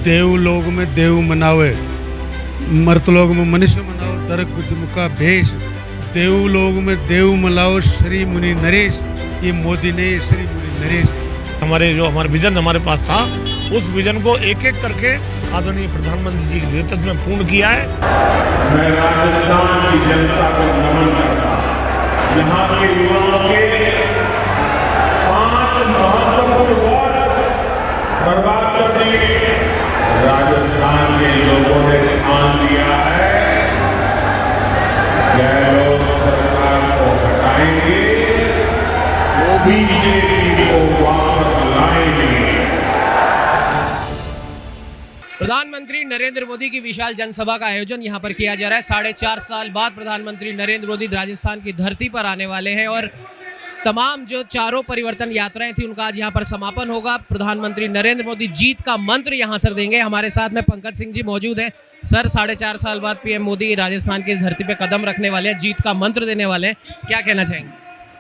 देवलोक में देव मनावे, मर्तलोक में मनुष्य मनाओ, दर कुछ मुका भेष, देवलोक में देव मनाओ, श्री मुनि नरेश। ये मोदी ने श्री मुनि नरेश हमारे विजन हमारे पास था, उस विजन को एक एक करके आदरणीय प्रधानमंत्री जी के नेतृत्व में पूर्ण किया है। मैं राजस्थान की जनता को नमन करता हूं। यहाँ के युवाओं के 5 महत्वपूर्ण वर्ष बर्बाद करके राजस्थान के लोगों ने ठान लिया है, गहलोत सरकार को हटाएंगे, वो बीजेपी को वापस लाएंगे। प्रधानमंत्री नरेंद्र मोदी की विशाल जनसभा का आयोजन यहां पर किया जा रहा है। 4.5 साल बाद प्रधानमंत्री नरेंद्र मोदी राजस्थान की धरती पर आने वाले हैं और तमाम जो चारों परिवर्तन यात्राएं थी उनका आज यहां पर समापन होगा। प्रधानमंत्री नरेंद्र मोदी जीत का मंत्र यहां सर देंगे। हमारे साथ में पंकज सिंह जी मौजूद हैं। सर, 4.5 साल बाद पीएम मोदी राजस्थान की इस धरती पर कदम रखने वाले हैं, जीत का मंत्र देने वाले हैं, क्या कहना चाहेंगे?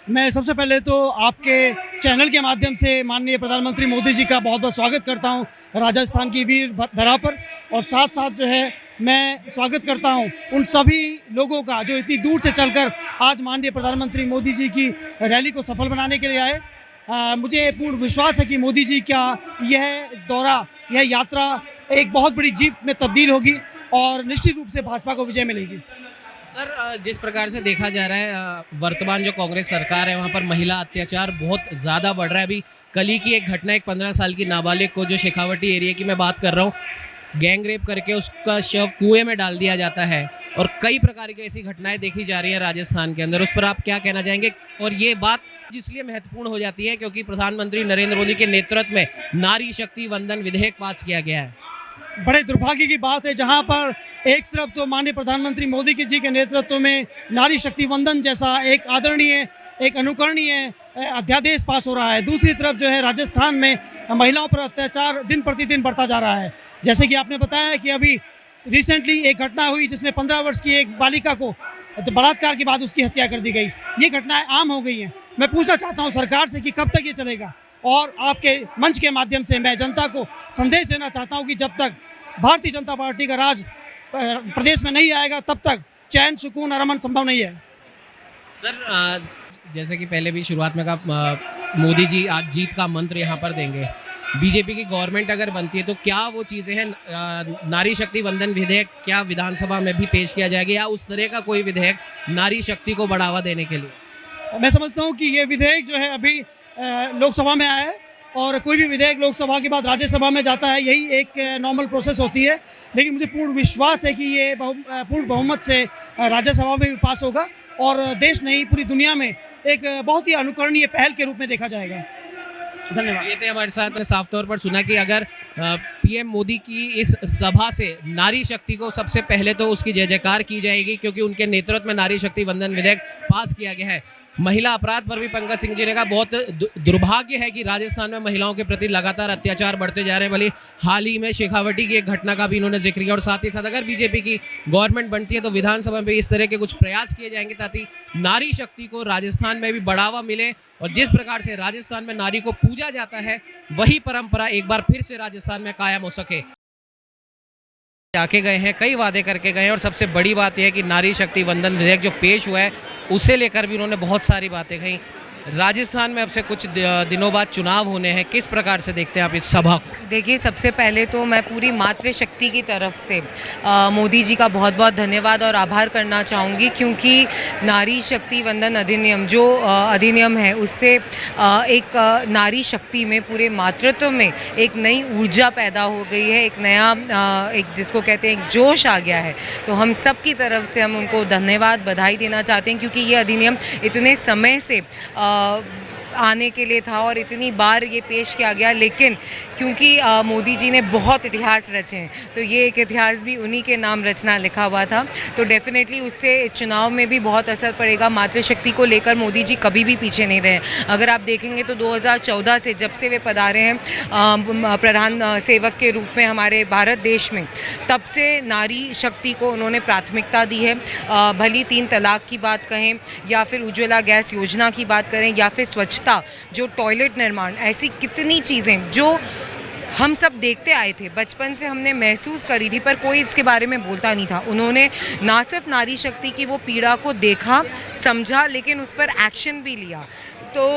मैं सबसे पहले तो आपके चैनल के माध्यम से माननीय प्रधानमंत्री मोदी जी का बहुत बहुत स्वागत करता हूं राजस्थान की वीर धरा पर, और साथ साथ जो है मैं स्वागत करता हूं उन सभी लोगों का जो इतनी दूर से चलकर आज माननीय प्रधानमंत्री मोदी जी की रैली को सफल बनाने के लिए आए। मुझे पूर्ण विश्वास है कि मोदी जी का यह दौरा, यह यात्रा एक बहुत बड़ी जीत में तब्दील होगी और निश्चित रूप से भाजपा को विजय मिलेगी। सर, जिस प्रकार से देखा जा रहा है वर्तमान जो कांग्रेस सरकार है वहाँ पर महिला अत्याचार बहुत ज़्यादा बढ़ रहा है। अभी कल ही की एक घटना, एक 15 साल की नाबालिग को, जो शेखावटी एरिया की मैं बात कर रहा हूँ, गैंग रेप करके उसका शव कुएं में डाल दिया जाता है और कई प्रकार की ऐसी घटनाएं देखी जा रही हैं राजस्थान के अंदर। उस पर आप क्या कहना चाहेंगे? और ये बात इसलिए महत्वपूर्ण हो जाती है क्योंकि प्रधानमंत्री नरेंद्र मोदी के नेतृत्व में नारी शक्ति वंदन विधेयक पास किया गया है। बड़े दुर्भाग्य की बात है जहां पर एक तरफ तो माननीय प्रधानमंत्री मोदी जी के नेतृत्व में नारी शक्ति वंदन जैसा एक आदरणीय, एक अनुकरणीय अध्यादेश पास हो रहा है, दूसरी तरफ जो है राजस्थान में महिलाओं पर अत्याचार दिन प्रतिदिन बढ़ता जा रहा है। जैसे कि आपने बताया कि अभी रिसेंटली एक घटना हुई जिसमें 15 वर्ष की एक बालिका को बलात्कार के बाद उसकी हत्या कर दी गई। ये घटनाएं आम हो गई हैं। मैं पूछना चाहता हूँ सरकार से कि कब तक ये चलेगा, और आपके मंच के माध्यम से मैं जनता को संदेश देना चाहता हूँ कि जब तक भारतीय जनता पार्टी का राज प्रदेश में नहीं आएगा तब तक चैन, सुकून और अमन संभव नहीं है। सर, जैसे कि पहले भी शुरुआत में कहा, मोदी जी आज जीत का मंत्र यहाँ पर देंगे। बीजेपी की गवर्नमेंट अगर बनती है तो क्या वो चीज़ें हैं, नारी शक्ति वंदन विधेयक क्या विधानसभा में भी पेश किया जाएगा या उस तरह का कोई विधेयक नारी शक्ति को बढ़ावा देने के लिए? मैं समझता हूँ कि ये विधेयक जो है अभी लोकसभा में आया है और कोई भी विधेयक लोकसभा के बाद राज्यसभा में जाता है, यही एक नॉर्मल प्रोसेस होती है। लेकिन मुझे पूर्ण विश्वास है कि ये पूर्ण बहुमत से राज्यसभा में भी पास होगा और देश नहीं पूरी दुनिया में एक बहुत ही अनुकरणीय पहल के रूप में देखा जाएगा। धन्यवाद। ये थे हमारे साथ साफ तौर पर सुना कि अगर पीएम मोदी की इस सभा से नारी शक्ति को सबसे पहले तो उसकी जय जयकार की जाएगी क्योंकि उनके नेतृत्व में नारी शक्ति वंदन विधेयक पास किया गया है। महिला अपराध पर भी पंकज सिंह जी ने कहा बहुत दुर्भाग्य है कि राजस्थान में महिलाओं के प्रति लगातार अत्याचार बढ़ते जा रहे हैं। भले हाल ही में शेखावटी की एक घटना का भी इन्होंने जिक्र किया और साथ ही साथ अगर बीजेपी की गवर्नमेंट बनती है तो विधानसभा में इस तरह के कुछ प्रयास किए जाएंगे ताकि नारी शक्ति को राजस्थान में भी बढ़ावा मिले और जिस प्रकार से राजस्थान में नारी को पूजा जाता है वही परंपरा एक बार फिर से राजस्थान में कायम हो सके। आके गए हैं, कई वादे करके गए हैं और सबसे बड़ी बात यह है कि नारी शक्ति वंदन विधेयक जो पेश हुआ है उसे लेकर भी उन्होंने बहुत सारी बातें कही। राजस्थान में अब से कुछ दिनों बाद चुनाव होने हैं, किस प्रकार से देखते हैं आप इस सभा को? देखिए, सबसे पहले तो मैं पूरी मातृशक्ति की तरफ से मोदी जी का बहुत बहुत धन्यवाद और आभार करना चाहूँगी क्योंकि नारी शक्ति वंदन अधिनियम जो अधिनियम है उससे एक नारी शक्ति में पूरे मातृत्व में एक नई ऊर्जा पैदा हो गई है, एक नया एक जिसको कहते हैं एक जोश आ गया है। तो हम सब की तरफ से हम उनको धन्यवाद बधाई देना चाहते हैं क्योंकि ये अधिनियम इतने समय से आने के लिए था और इतनी बार ये पेश किया गया, लेकिन क्योंकि मोदी जी ने बहुत इतिहास रचे हैं तो ये एक इतिहास भी उन्हीं के नाम रचना लिखा हुआ था। तो डेफिनेटली उससे चुनाव में भी बहुत असर पड़ेगा। मातृशक्ति को लेकर मोदी जी कभी भी पीछे नहीं रहे। अगर आप देखेंगे तो 2014 से जब से वे पधारे हैं प्रधान सेवक के रूप में हमारे भारत देश में, तब से नारी शक्ति को उन्होंने प्राथमिकता दी है। भली 3 तलाक की बात कहें या फिर उज्ज्वला गैस योजना की बात करें या फिर स्वच्छता, जो टॉयलेट निर्माण, ऐसी कितनी चीज़ें जो हम सब देखते आए थे, बचपन से हमने महसूस करी थी, पर कोई इसके बारे में बोलता नहीं था। उन्होंने ना सिर्फ नारी शक्ति की वो पीड़ा को देखा, समझा, लेकिन उस पर एक्शन भी लिया। तो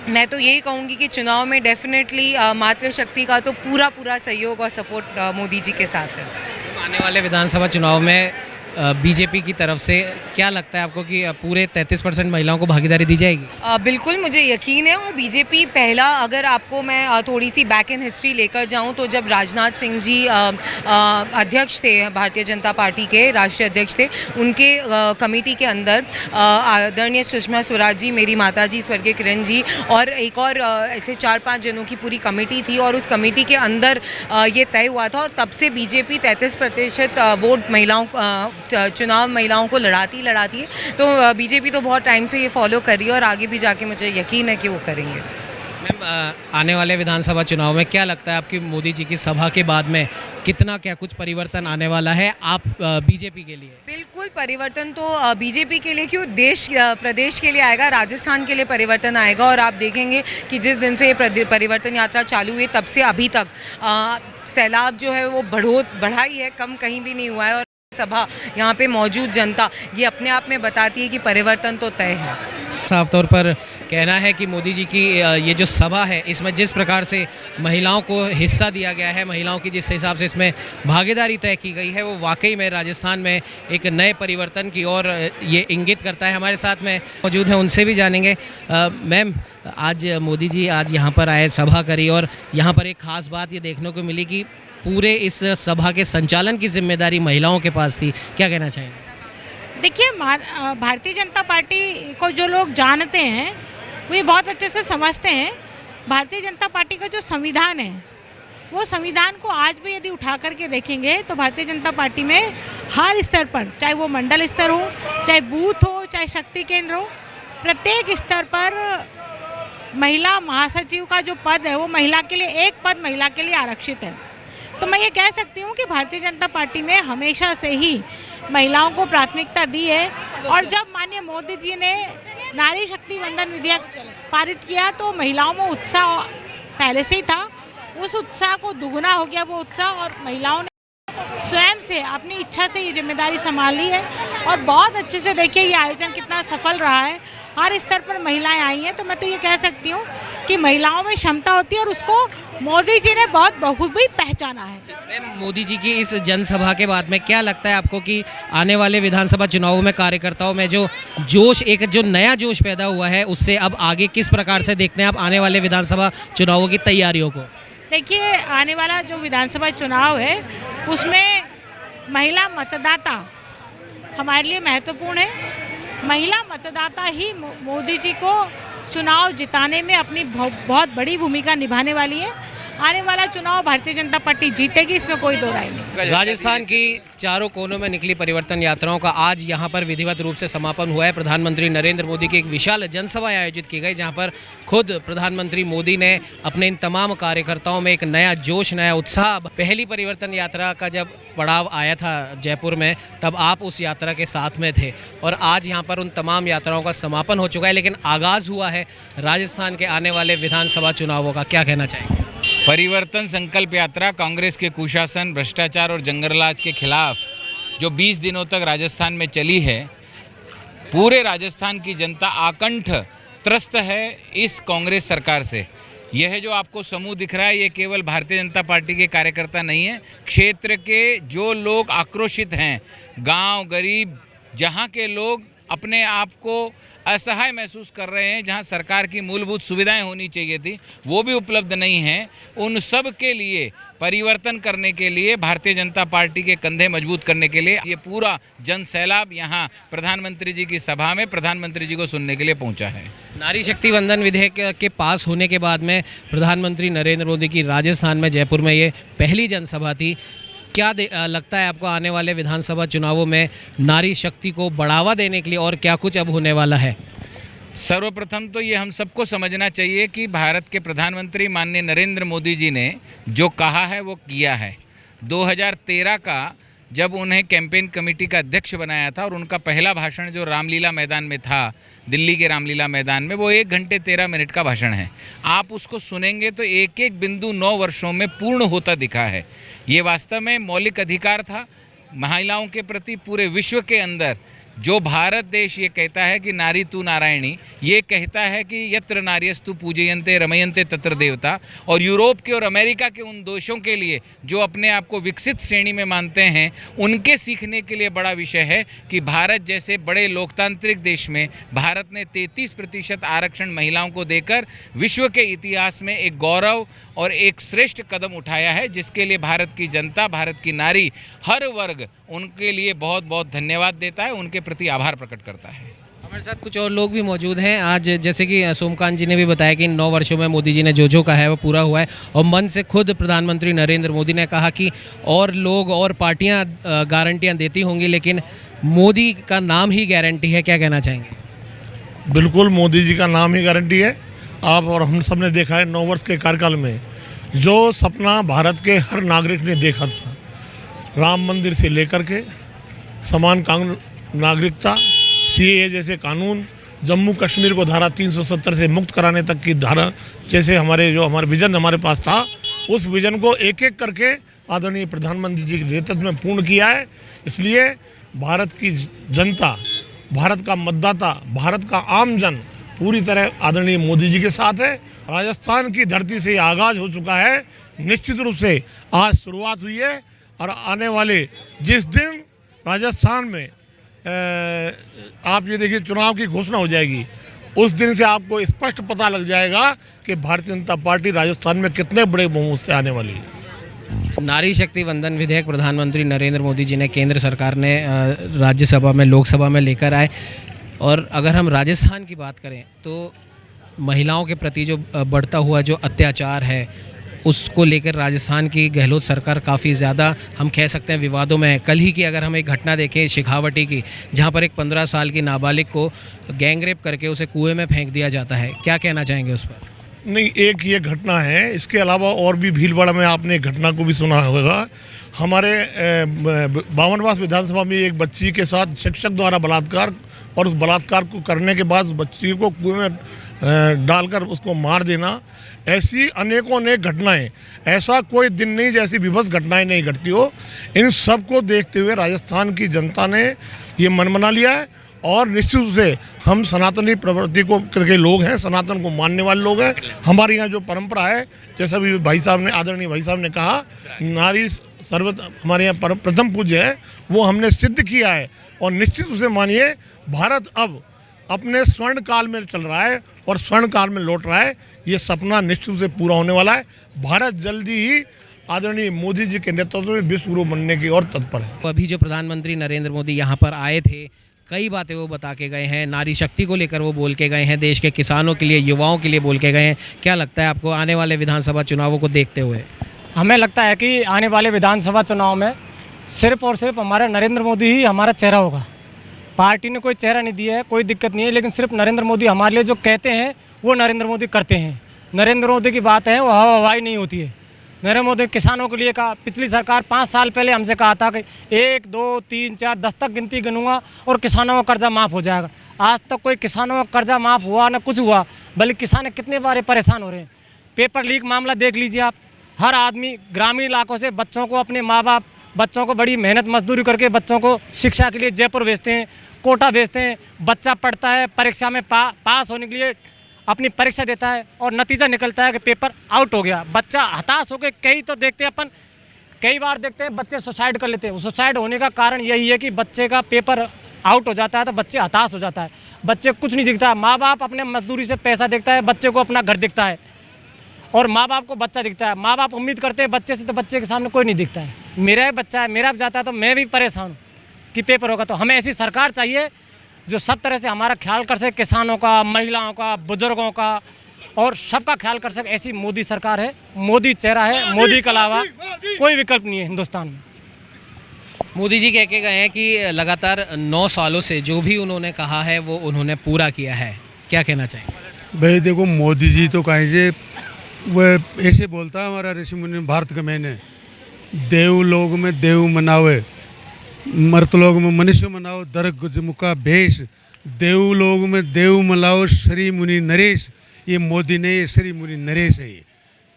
मैं तो यही कहूँगी कि चुनाव में डेफिनेटली मातृशक्ति का तो पूरा सहयोग और सपोर्ट मोदी जी के साथ है। आने वाले विधानसभा चुनाव में बीजेपी की तरफ से क्या लगता है आपको कि पूरे 33% महिलाओं को भागीदारी दी जाएगी? बिल्कुल मुझे यकीन है। और बीजेपी पहला, अगर आपको मैं थोड़ी सी बैक इन हिस्ट्री लेकर जाऊं, तो जब राजनाथ सिंह जी अध्यक्ष थे, भारतीय जनता पार्टी के राष्ट्रीय अध्यक्ष थे, उनके कमेटी के अंदर आदरणीय सुषमा स्वराज जी, मेरी माता जी स्वर्गीय किरण जी और एक और ऐसे 4-5 जनों की पूरी कमेटी थी, और उस कमेटी के अंदर ये तय हुआ था। और तब से बीजेपी 33% वोट महिलाओं चुनाव महिलाओं को लड़ाती है। तो बीजेपी तो बहुत टाइम से ये फॉलो कर रही है और आगे भी जाके मुझे यकीन है कि वो करेंगे। मैम, आने वाले विधानसभा चुनाव में क्या लगता है आपकी मोदी जी की सभा के बाद में कितना क्या कुछ परिवर्तन आने वाला है आप बीजेपी के लिए? बिल्कुल परिवर्तन तो बीजेपी के लिए क्यों, देश प्रदेश के लिए आएगा, राजस्थान के लिए परिवर्तन आएगा। और आप देखेंगे कि जिस दिन से ये परिवर्तन यात्रा चालू हुई तब से अभी तक सैलाब जो है वो बढ़ा ही है, कम कहीं भी नहीं हुआ है। और सभा, यहाँ पे मौजूद जनता ये अपने आप में बताती है कि परिवर्तन तो तय है। साफ तौर पर कहना है कि मोदी जी की ये जो सभा है, इसमें जिस प्रकार से महिलाओं को हिस्सा दिया गया है, महिलाओं की जिस हिसाब से इसमें भागीदारी तय की गई है, वो वाकई में राजस्थान में एक नए परिवर्तन की ओर ये इंगित करता है। हमारे साथ में मौजूद हैं, उनसे भी जानेंगे। मैम, आज मोदी जी आज यहाँ पर आए, सभा करी, और यहाँ पर एक ख़ास बात ये देखने को मिली कि पूरे इस सभा के संचालन की जिम्मेदारी महिलाओं के पास थी। क्या कहना चाहेंगे? देखिए, भारतीय जनता पार्टी को जो लोग जानते हैं वो ये बहुत अच्छे से समझते हैं। भारतीय जनता पार्टी का जो संविधान है, वो संविधान को आज भी यदि उठा करके देखेंगे तो भारतीय जनता पार्टी में हर स्तर पर, चाहे वो मंडल स्तर हो, चाहे बूथ हो, चाहे शक्ति केंद्र हो, प्रत्येक स्तर पर महिला महासचिव का जो पद है वो महिला के लिए, एक पद महिला के लिए आरक्षित है। तो मैं ये कह सकती हूँ कि भारतीय जनता पार्टी में हमेशा से ही महिलाओं को प्राथमिकता दी है। और जब माननीय मोदी जी ने नारी शक्ति वंदन विधेयक पारित किया तो महिलाओं में उत्साह पहले से ही था, उस उत्साह को दुगुना हो गया वो उत्साह, और महिलाओं ने स्वयं से अपनी इच्छा से ये जिम्मेदारी संभाली है। और बहुत अच्छे से देखिए ये आयोजन कितना सफल रहा है, हर स्तर पर महिलाएं आई हैं। तो मैं तो ये कह सकती हूँ कि महिलाओं में क्षमता होती है और उसको मोदी जी ने बहुत बखूबी पहचाना है। मोदी जी की इस जनसभा के बाद में क्या लगता है आपको कि आने वाले विधानसभा चुनावों में कार्यकर्ताओं में जो जोश, एक जो नया जोश पैदा हुआ है, उससे अब आगे किस प्रकार से देखते हैं आप आने वाले विधानसभा चुनावों की तैयारियों को? देखिए, आने वाला जो विधानसभा चुनाव है उसमें महिला मतदाता हमारे लिए महत्वपूर्ण है। महिला मतदाता ही मोदी जी को चुनाव जिताने में अपनी बहुत बड़ी भूमिका निभाने वाली है। आने वाला चुनाव भारतीय जनता पार्टी जीतेगी, इसमें कोई दो राय नहीं। राजस्थान की चारों कोनों में निकली परिवर्तन यात्राओं का आज यहाँ पर विधिवत रूप से समापन हुआ है। प्रधानमंत्री नरेंद्र मोदी की एक विशाल जनसभा आयोजित की गई, जहाँ पर खुद प्रधानमंत्री मोदी ने अपने इन तमाम कार्यकर्ताओं में एक नया जोश, नया उत्साह। पहली परिवर्तन यात्रा का जब पड़ाव आया था जयपुर में, तब आप उस यात्रा के साथ में थे, और आज यहाँ पर उन तमाम यात्राओं का समापन हो चुका है, लेकिन आगाज़ हुआ है राजस्थान के आने वाले विधानसभा चुनावों का। क्या कहना चाहेंगे? परिवर्तन संकल्प यात्रा कांग्रेस के कुशासन, भ्रष्टाचार और जंगलराज के खिलाफ जो 20 दिनों तक राजस्थान में चली है, पूरे राजस्थान की जनता आकंठ त्रस्त है इस कांग्रेस सरकार से। यह जो आपको समूह दिख रहा है, ये केवल भारतीय जनता पार्टी के कार्यकर्ता नहीं है, क्षेत्र के जो लोग आक्रोशित हैं, गांव गरीब, जहां के लोग अपने आप को असहाय महसूस कर रहे हैं, जहां सरकार की मूलभूत सुविधाएं होनी चाहिए थी वो भी उपलब्ध नहीं हैं, उन सब के लिए परिवर्तन करने के लिए, भारतीय जनता पार्टी के कंधे मजबूत करने के लिए ये पूरा जन सैलाब यहाँ प्रधानमंत्री जी की सभा में प्रधानमंत्री जी को सुनने के लिए पहुँचा है। नारी शक्ति वंदन विधेयक के पास होने के बाद में प्रधानमंत्री नरेंद्र मोदी की राजस्थान में जयपुर में ये पहली जनसभा थी। क्या लगता है आपको आने वाले विधानसभा चुनावों में नारी शक्ति को बढ़ावा देने के लिए और क्या कुछ अब होने वाला है? सर्वप्रथम तो ये हम सबको समझना चाहिए कि भारत के प्रधानमंत्री माननीय नरेंद्र मोदी जी ने जो कहा है वो किया है। 2013 का जब उन्हें कैंपेन कमेटी का अध्यक्ष बनाया था और उनका पहला भाषण जो रामलीला मैदान में था, दिल्ली के रामलीला मैदान में, वो 1 घंटे 13 मिनट का भाषण है। आप उसको सुनेंगे तो एक एक बिंदु 9 वर्षों में पूर्ण होता दिखा है। ये वास्तव में मौलिक अधिकार था महिलाओं के प्रति। पूरे विश्व के अंदर जो भारत देश ये कहता है कि नारी तू नारायणी, ये कहता है कि यत्र नार्यस्तु पूजयन्ते रमयन्ते तत्र देवता, और यूरोप के और अमेरिका के उन देशों के लिए जो अपने आप को विकसित श्रेणी में मानते हैं, उनके सीखने के लिए बड़ा विषय है कि भारत जैसे बड़े लोकतांत्रिक देश में भारत ने 33% आरक्षण महिलाओं को देकर विश्व के इतिहास में एक गौरव और एक श्रेष्ठ कदम उठाया है, जिसके लिए भारत की जनता, भारत की नारी, हर वर्ग उनके लिए बहुत बहुत धन्यवाद देता है, उनके प्रति आभार प्रकट करता है। हमारे साथ कुछ और लोग भी मौजूद हैं। आज जैसे कि सोमकांत जी ने भी बताया कि इन 9 वर्षों में मोदी जी ने जो कहा है वो पूरा हुआ है, और मन से खुद प्रधानमंत्री नरेंद्र मोदी ने कहा कि और लोग और पार्टियां गारंटियां देती होंगी, लेकिन मोदी का नाम ही गारंटी है। क्या कहना चाहेंगे? बिल्कुल, मोदी जी का नाम ही गारंटी है। आप और हम सब ने देखा है 9 वर्ष के कार्यकाल में जो सपना भारत के हर नागरिक ने देखा था, राम मंदिर से लेकर के समान कानून, नागरिकता, सीएए जैसे कानून, जम्मू कश्मीर को धारा 370 से मुक्त कराने तक की धारा, जैसे हमारा विजन हमारे पास था, उस विजन को एक एक करके आदरणीय प्रधानमंत्री जी के नेतृत्व में पूर्ण किया है। इसलिए भारत की जनता, भारत का मतदाता, भारत का आम जन पूरी तरह आदरणीय मोदी जी के साथ है। राजस्थान की धरती से आगाज हो चुका है, निश्चित रूप से आज शुरुआत हुई है, और आने वाले जिस दिन राजस्थान में आप ये देखिए चुनाव की घोषणा हो जाएगी, उस दिन से आपको स्पष्ट पता लग जाएगा कि भारतीय जनता पार्टी राजस्थान में कितने बड़े बहुमत से आने वाली है। नारी शक्ति वंदन विधेयक प्रधानमंत्री नरेंद्र मोदी जी ने, केंद्र सरकार ने राज्यसभा में, लोकसभा में लेकर आए, और अगर हम राजस्थान की बात करें तो महिलाओं के प्रति जो बढ़ता हुआ जो अत्याचार है, उसको लेकर राजस्थान की गहलोत सरकार काफ़ी ज़्यादा, हम कह सकते हैं, विवादों में है। कल ही की अगर हम एक घटना देखें शेखावटी की, जहां पर एक 15 साल की नाबालिग को गैंगरेप करके उसे कुएं में फेंक दिया जाता है। क्या कहना चाहेंगे उस पर? नहीं, एक ये घटना है, इसके अलावा और भी भीलवाड़ा में आपने एक घटना को भी सुना होगा। हमारे बावनवास विधानसभा में एक बच्ची के साथ शिक्षक द्वारा बलात्कार, और उस बलात्कार को करने के बाद बच्ची को कुएं में डालकर उसको मार देना, ऐसी अनेकों अनेक घटनाएं, ऐसा कोई दिन नहीं जैसी विभत्स घटनाएं नहीं घटती हो। इन सब को देखते हुए राजस्थान की जनता ने ये मन बना लिया है, और निश्चित रूप से हम सनातनी प्रवृत्ति को करके लोग हैं, सनातन को मानने वाले लोग हैं। हमारे यहाँ जो परंपरा है, जैसा भी भाई साहब ने, आदरणीय भाई साहब ने कहा, नारी सर्वत हमारे यहाँ प्रथम पूज्य है, वो हमने सिद्ध किया है। और निश्चित रूप से मानिए, भारत अब अपने स्वर्ण काल में चल रहा है और स्वर्ण काल में लौट रहा है। ये सपना निश्चित रूप से पूरा होने वाला है। भारत जल्दी ही आदरणीय मोदी जी के नेतृत्व में विश्व गुरु बनने की ओर तत्पर है। अभी जो प्रधानमंत्री नरेंद्र मोदी यहाँ पर आए थे, कई बातें वो बता के गए हैं, नारी शक्ति को लेकर वो बोल के गए हैं, देश के किसानों के लिए, युवाओं के लिए बोल के गए हैं। क्या लगता है आपको आने वाले विधानसभा चुनावों को देखते हुए? हमें लगता है कि आने वाले विधानसभा चुनाव में सिर्फ और सिर्फ हमारा नरेंद्र मोदी ही हमारा चेहरा होगा। पार्टी ने कोई चेहरा नहीं दिया है, कोई दिक्कत नहीं है, लेकिन सिर्फ नरेंद्र मोदी हमारे लिए जो कहते हैं वो नरेंद्र मोदी करते हैं। नरेंद्र मोदी की बात है वो हवाई नहीं होती है। नरेंद्र मोदी किसानों के लिए कहा, पिछली सरकार 5 साल पहले हमसे कहा था कि 1 2 3 4 10 तक गिनती गिनूंगा और किसानों का कर्जा माफ़ हो जाएगा। आज तक कोई किसानों का कर्जा माफ़ हुआ ना कुछ हुआ, बल्कि किसान कितने बार परेशान हो रहे हैं। पेपर लीक मामला देख लीजिए आप। हर आदमी ग्रामीण इलाकों से बच्चों को, अपने माँ बाप बच्चों को बड़ी मेहनत मजदूरी करके बच्चों को शिक्षा के लिए जयपुर भेजते हैं, कोटा भेजते हैं। बच्चा पढ़ता है, परीक्षा में पास होने के लिए अपनी परीक्षा देता है, और नतीजा निकलता है कि पेपर आउट हो गया। बच्चा हताश होकर, कई तो देखते हैं अपन, कई बार देखते हैं बच्चे सुसाइड कर लेते हैं। सुसाइड होने का कारण यही है कि बच्चे का पेपर आउट हो जाता है तो बच्चे हताश हो जाता है, बच्चे कुछ नहीं दिखता है। माँ बाप अपने मजदूरी से पैसा देखता है, बच्चे को अपना घर दिखता है, और माँ बाप को बच्चा दिखता है। माँ बाप उम्मीद करते हैं बच्चे से, तो बच्चे के सामने कोई नहीं दिखता है। मेरा ही बच्चा है, मेरा भी जाता है तो मैं भी परेशान हूँ कि पेपर होगा। तो हमें ऐसी सरकार चाहिए जो सब तरह से हमारा ख्याल कर सके, किसानों का, महिलाओं का, बुजुर्गों का, और सबका ख्याल कर सके। ऐसी मोदी सरकार है, मोदी चेहरा है, मोदी के अलावा कोई विकल्प नहीं है हिंदुस्तान में। मोदी जी कह के गए हैं कि लगातार 9 सालों से जो भी उन्होंने कहा है वो उन्होंने पूरा किया है। क्या कहना चाहिए? भाई देखो, मोदी जी तो कहेंगे, वह ऐसे बोलता है हमारा ऋषि मुनि भारत का मैंने, देव लोग में देव मनावे, मर्तलोक में मनुष्य मनाओ दर गुज मुका भेष, देवलोक में देव मलाओ श्री मुनि नरेश। ये मोदी ने श्री मुनि नरेश है,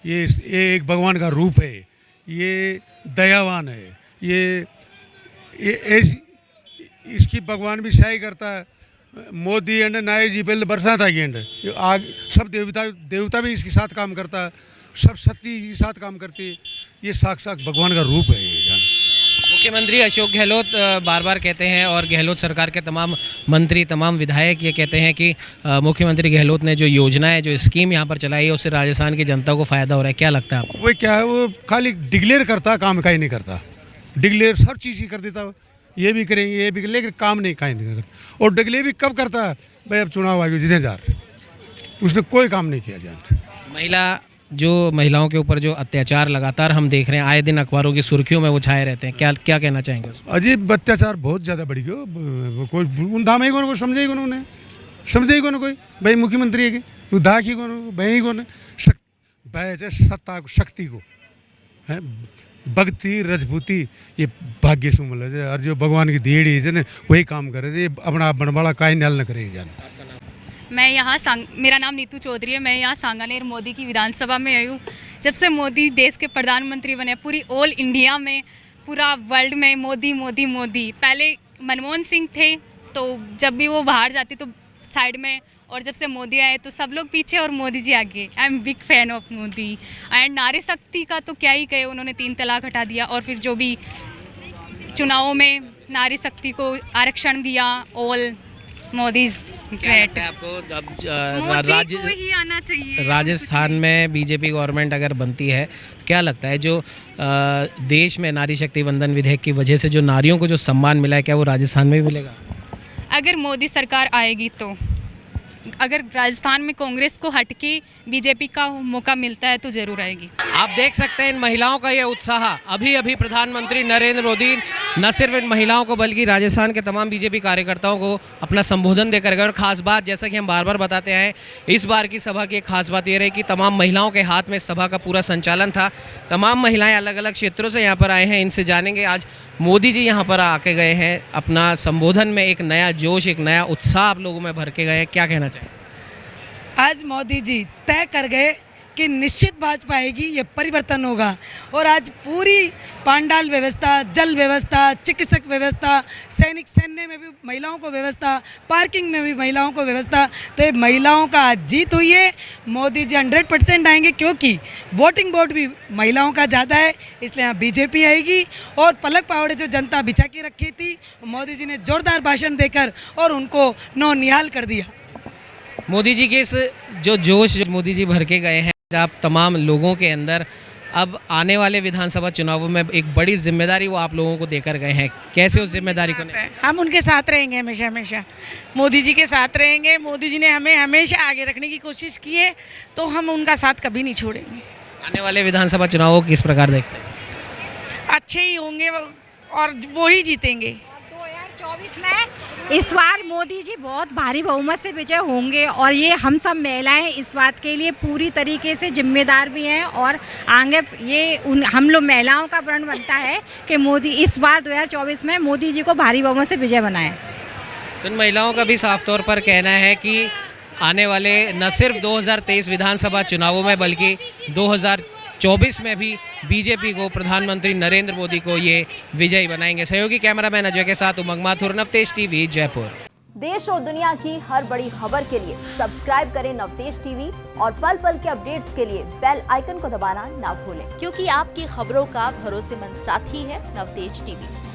ये एक भगवान का रूप है, ये दयावान है, ये इसकी भगवान भी सहाय करता है। मोदी एंड नायक जी पहले बरसात आई एंड आग सब देवता भी इसके साथ काम करता है, सब शक्ति के साथ काम करती है। ये साक्षात भगवान का रूप है ये जान। मुख्यमंत्री अशोक गहलोत बार बार कहते हैं और गहलोत सरकार के तमाम मंत्री तमाम विधायक ये कहते हैं कि मुख्यमंत्री गहलोत ने जो योजनाएं जो स्कीम यहाँ पर चलाई है उससे राजस्थान की जनता को फ़ायदा हो रहा है। क्या लगता है आपको? वो क्या है, वो खाली डिक्लेयर करता, काम का ही नहीं करता। डिक्लेयर हर चीज़ ही कर देता, ये भी करेंगे ये भी, लेकिन काम नहीं कहीं नहीं करता। और डिक्लेयर भी कब करता है भाई, अब चुनाव आयोग जितने जार उसने कोई काम नहीं किया जान। महिलाओं के ऊपर जो अत्याचार लगातार हम देख रहे हैं, आए दिन अखबारों की सुर्खियों में वो छाए रहते हैं, क्या कहना चाहेंगे उसमें? अजीब अत्याचार बहुत ज़्यादा बढ़ गया। कोई उन धाम ही को समझे ही कौन, उन्हें समझे ही कौन, कोई भाई मुख्यमंत्री है कि धा की कौन भाई कौन सत्ता शक्ति को है, भक्ति रजपूती ये भाग्य से मिले और जो भगवान की देड़ी है ना वही काम करे, अपना आप बनवाड़ा काहे नाल न करे जान। मैं यहाँ मेरा नाम नीतू चौधरी है, मैं यहाँ सांगानेर मोदी की विधानसभा में आई हूँ। जब से मोदी देश के प्रधानमंत्री बने, पूरी ऑल इंडिया में, पूरा वर्ल्ड में मोदी मोदी मोदी। पहले मनमोहन सिंह थे तो जब भी वो बाहर जाती तो साइड में, और जब से मोदी आए तो सब लोग पीछे और मोदी जी आगे। I am big fan of Modi. And नारी शक्ति का तो क्या ही कहे, उन्होंने 3 तलाक हटा दिया और फिर जो भी चुनावों में नारी शक्ति को आरक्षण दिया। All Modi's great. आपको अब मोदी को ही आना चाहिए। राजस्थान में बीजेपी गवर्नमेंट अगर बनती है तो क्या लगता है जो देश में नारी शक्ति वंदन विधेयक की वजह से जो नारियों को जो सम्मान मिला है, क्या वो राजस्थान में भी मिलेगा? अगर मोदी सरकार आएगी तो, अगर राजस्थान में कांग्रेस को हटके बीजेपी का मौका मिलता है तो जरूर आएगी। आप देख सकते हैं इन महिलाओं का ये उत्साह। अभी अभी प्रधानमंत्री नरेंद्र मोदी न सिर्फ इन महिलाओं को बल्कि राजस्थान के तमाम बीजेपी कार्यकर्ताओं को अपना संबोधन देकर गए। और खास बात, जैसा कि हम बार बार बताते हैं, इस बार की सभा की एक खास बात ये रही कि तमाम महिलाओं के हाथ में सभा का पूरा संचालन था। तमाम महिलाएं अलग अलग क्षेत्रों से यहाँ पर आए हैं, इनसे जानेंगे आज मोदी जी यहाँ पर आके गए हैं, अपना संबोधन में एक नया जोश, एक नया उत्साह आप लोगों में भर के गए हैं। क्या कहना चाहिए? आज मोदी जी तय कर गए कि निश्चित भाजपा आएगी, ये परिवर्तन होगा। और आज पूरी पांडाल व्यवस्था, जल व्यवस्था, चिकित्सक व्यवस्था, सैन्य में भी महिलाओं को व्यवस्था, पार्किंग में भी महिलाओं को व्यवस्था, तो ये महिलाओं का आज जीत हुई है। मोदी जी 100% आएंगे क्योंकि वोटिंग वोट भी महिलाओं का ज़्यादा है, इसलिए यहाँ बीजेपी आएगी। और पलक पावड़े जो जनता बिछा के रखी थी, मोदी जी ने जोरदार भाषण देकर और उनको नौनिहाल कर दिया। मोदी जी के इस जो जोश मोदी जी भर के गए हैं, आप तमाम लोगों के अंदर अब आने वाले विधानसभा चुनावों में एक बड़ी जिम्मेदारी वो आप लोगों को देकर गए हैं, कैसे उस जिम्मेदारी को? हम उनके साथ रहेंगे, हमेशा हमेशा मोदी जी के साथ रहेंगे। मोदी जी ने हमें हमेशा आगे रखने की कोशिश की है, तो हम उनका साथ कभी नहीं छोड़ेंगे। आने वाले विधानसभा चुनावों को किस प्रकार देखते हैं? अच्छे ही होंगे और वो ही जीतेंगे। 2024 में इस बार मोदी जी बहुत भारी बहुमत से विजय होंगे और ये हम सब महिलाएं इस बात के लिए पूरी तरीके से जिम्मेदार भी हैं। और आगे ये हम लोग महिलाओं का प्रण बनता है कि मोदी इस बार 2024 में मोदी जी को भारी बहुमत से विजय बनाएं। इन महिलाओं का भी साफ तौर पर कहना है कि आने वाले न सिर्फ 2023 विधानसभा चुनावों में बल्कि 2024 में भी बीजेपी को, प्रधानमंत्री नरेंद्र मोदी को ये विजयी बनाएंगे। सहयोगी कैमरामैन अजय के साथ उमंग माथुर, नवतेज टीवी, जयपुर। देश और दुनिया की हर बड़ी खबर के लिए सब्सक्राइब करें नवतेज टीवी और पल पल के अपडेट्स के लिए बेल आइकन को दबाना ना भूलें, क्योंकि आपकी खबरों का भरोसेमंद साथी है नवतेज टीवी।